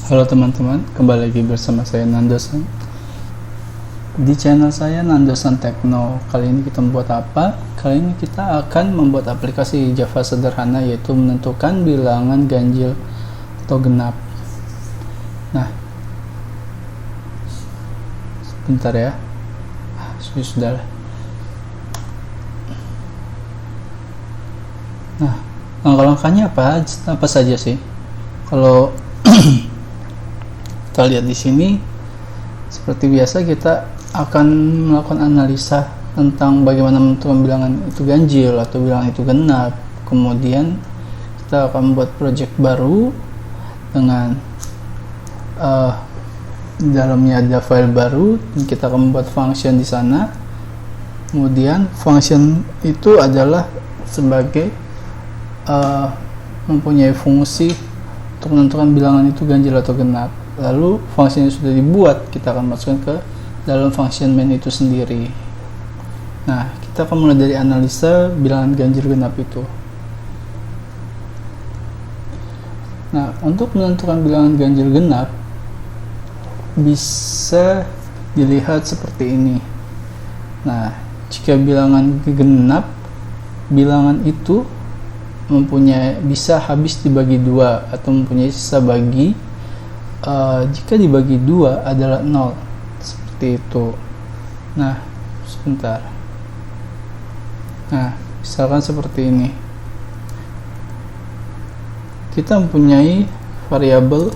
Halo teman-teman, kembali lagi bersama saya Nandosan di channel saya Nandosan Tekno. Kali ini kita membuat apa? Kali ini kita akan membuat aplikasi Java sederhana, yaitu menentukan bilangan ganjil atau genap. Nah, sebentar ya. Sudah. Nah, langkah-langkahnya apa saja sih? Kalau kita lihat di sini, seperti biasa kita akan melakukan analisa tentang bagaimana menentukan bilangan itu ganjil atau bilangan itu genap. Kemudian kita akan membuat project baru dengan di dalamnya ada file baru, dan kita akan membuat function di sana. Kemudian function itu adalah sebagai mempunyai fungsi untuk menentukan bilangan itu ganjil atau genap. Lalu function yang sudah dibuat kita akan masukkan ke dalam function main itu sendiri. Nah, kita akan mulai dari analisa bilangan ganjil genap itu. Nah, untuk menentukan bilangan ganjil genap bisa dilihat seperti ini. Nah, jika bilangan genap, bilangan itu bisa habis dibagi dua atau mempunyai sisa bagi jika dibagi dua adalah 0, seperti itu. Nah, sebentar. Nah, misalkan seperti ini, kita mempunyai variabel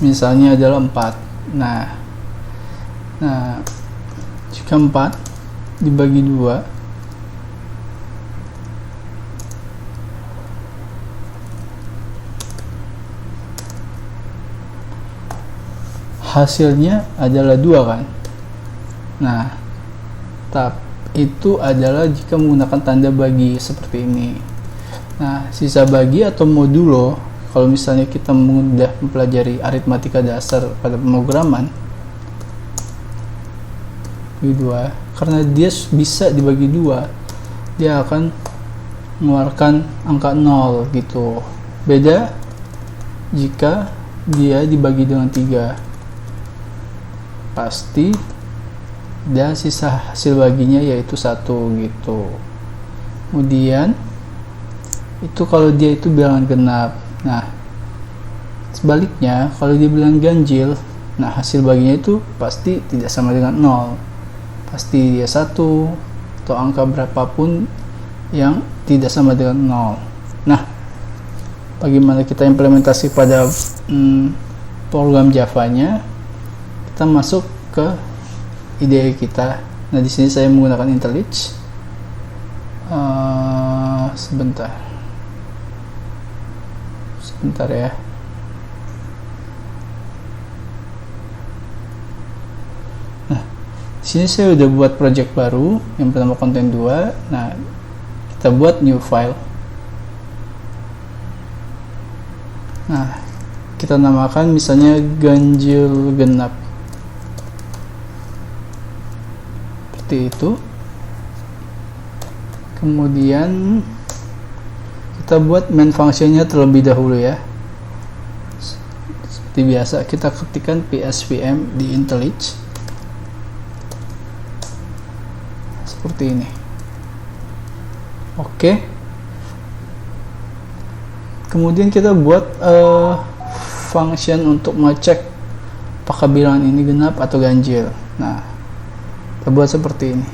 misalnya adalah 4. Nah, jika 4 dibagi 2, hasilnya adalah 2 kan. Nah, itu adalah jika menggunakan tanda bagi seperti ini. Nah, sisa bagi atau modulo, kalau misalnya kita sudah mempelajari aritmatika dasar pada pemrograman, bagi 2, karena dia bisa dibagi 2, dia akan mengeluarkan angka 0 gitu. Beda jika dia dibagi dengan 3, pasti dan sisa hasil baginya yaitu 1 gitu. Kemudian itu kalau dia itu bilangan genap. Nah, sebaliknya kalau dia bilangan ganjil, nah hasil baginya itu pasti tidak sama dengan 0, pasti dia 1 atau angka berapapun yang tidak sama dengan 0. Nah, bagaimana kita implementasi pada program Java-nya? Kita masuk ke IDE kita. Nah, di sini saya menggunakan IntelliJ. Sebentar ya. Nah, di sini saya udah buat project baru yang bernama konten 2. Nah, kita buat new file. Nah, kita namakan misalnya ganjil genap. Itu. Kemudian kita buat main functionnya terlebih dahulu ya. Seperti biasa kita ketikkan psvm di IntelliJ seperti ini. Oke. Kemudian kita buat function untuk ngecek apakah bilangan ini genap atau ganjil. Nah, kita buat seperti ini.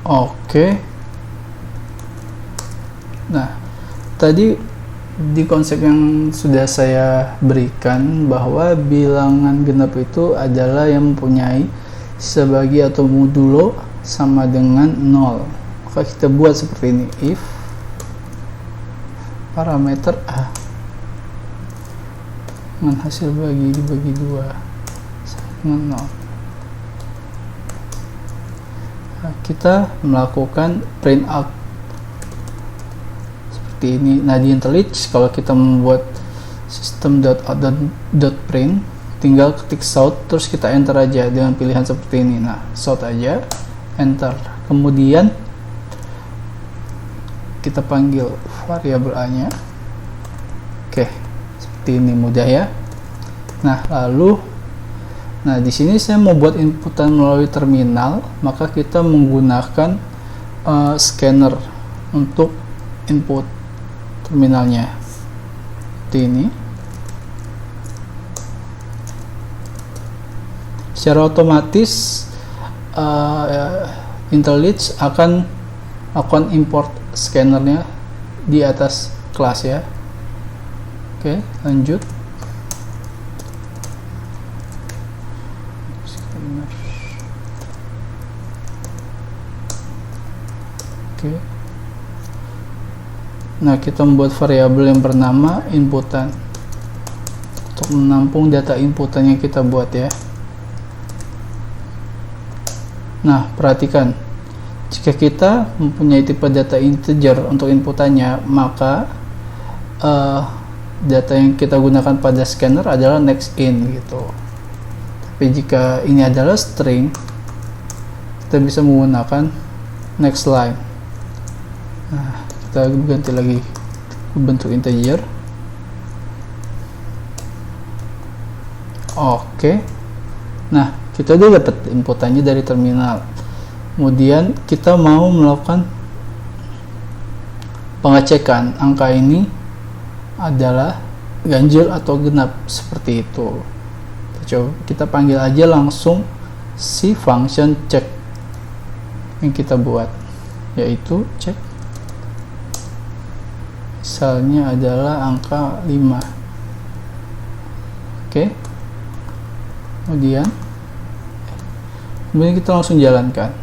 Oke. Nah, tadi di konsep yang sudah saya berikan bahwa bilangan genap itu adalah yang mempunyai sisa bagi atau modulo sama dengan 0. Maka kita buat seperti ini, if parameter A dengan hasil bagi dibagi 2 sama dengan 0. Nah, kita melakukan print out seperti ini. Nah, di IntelliJ kalau kita membuat system.out.print, tinggal ketik shout terus kita enter aja dengan pilihan seperti ini. Nah, shout aja, enter. Kemudian kita panggil variabel a nya. Oke, seperti ini, mudah ya. Nah, di sini saya mau buat inputan melalui terminal, maka kita menggunakan scanner untuk input terminalnya. Seperti ini. Secara otomatis IntelliJ akan import scannernya di atas kelas ya. Oke, lanjut. Scanner. Oke. Nah, kita membuat variabel yang bernama inputan untuk menampung data inputan yang kita buat ya. Nah, perhatikan, jika kita mempunyai tipe data integer untuk inputannya, maka data yang kita gunakan pada scanner adalah next in gitu. Tapi jika ini adalah string, kita bisa menggunakan next line. Nah, kita ganti lagi bentuk integer. Oke. Nah, kita udah dapat inputannya dari terminal. Kemudian kita mau melakukan pengecekan angka ini adalah ganjil atau genap, seperti itu. Coba kita panggil aja langsung si function check yang kita buat, yaitu check misalnya adalah angka 5. Oke. Kemudian kita langsung jalankan.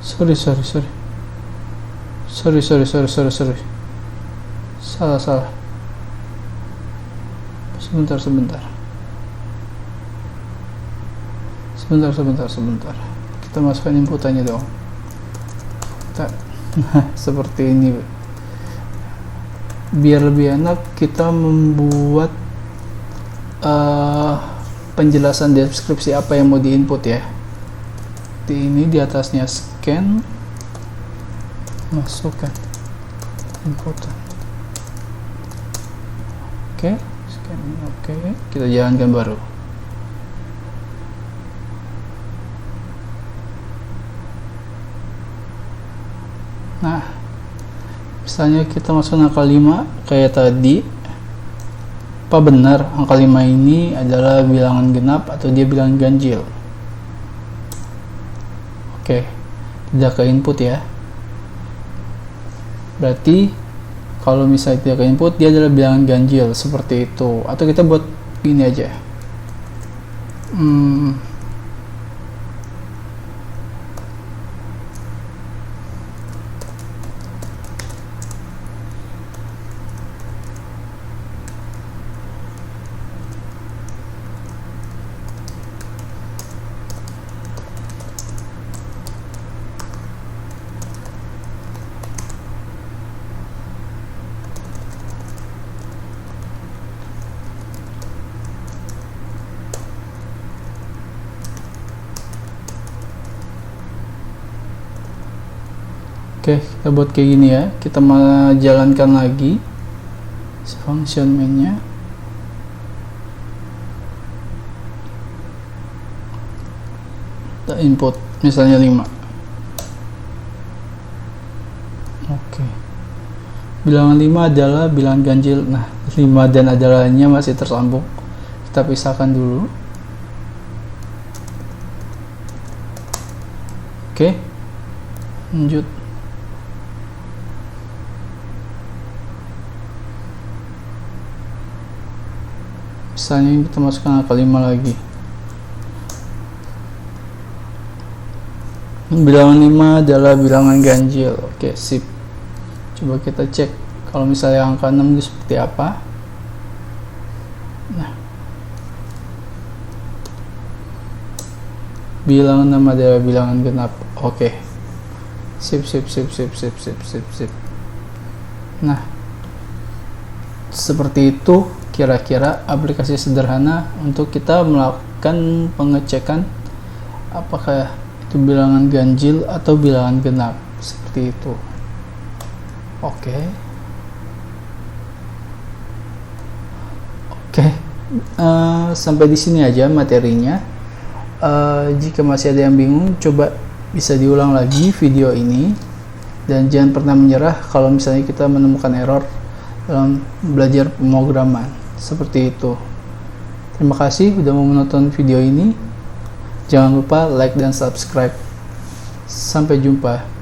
Sorry. Salah. Sebentar. Kita masukkan inputannya dong. Seperti ini. Biar lebih enak, kita membuat penjelasan deskripsi apa yang mau diinput ya. Ini di atasnya scan, masukkan inputan. Oke, scan. Oke, kita jalankan baru. Nah, misalnya kita masuk angka 5 kayak tadi, apa benar angka 5 ini adalah bilangan genap atau dia bilangan ganjil? Oke, tidak ke input ya. Berarti kalau misalnya tidak ke input, dia adalah bilangan ganjil, seperti itu. Atau kita buat gini aja. Oke, kita buat kayak gini ya. Kita jalankan lagi function main-nya. Kita input misalnya 5. Oke. Bilangan 5 adalah bilangan ganjil. Nah, 5 dan adalahnya masih tersambung. Kita pisahkan dulu. Oke. Lanjut. Misalnya kita masukkan angka 5 lagi. Bilangan 5 adalah bilangan ganjil. Oke, sip. Coba kita cek kalau misalnya angka 6 itu seperti apa. Nah, bilangan nama adalah bilangan genap. Oke. Sip. Nah, seperti itu kira-kira aplikasi sederhana untuk kita melakukan pengecekan apakah itu bilangan ganjil atau bilangan genap, seperti itu. Oke. Sampai di sini aja materinya. Jika masih ada yang bingung, coba bisa diulang lagi video ini, dan jangan pernah menyerah kalau misalnya kita menemukan error dalam belajar pemrograman, seperti itu. Terima kasih sudah mau menonton video ini. Jangan lupa like dan subscribe. Sampai jumpa.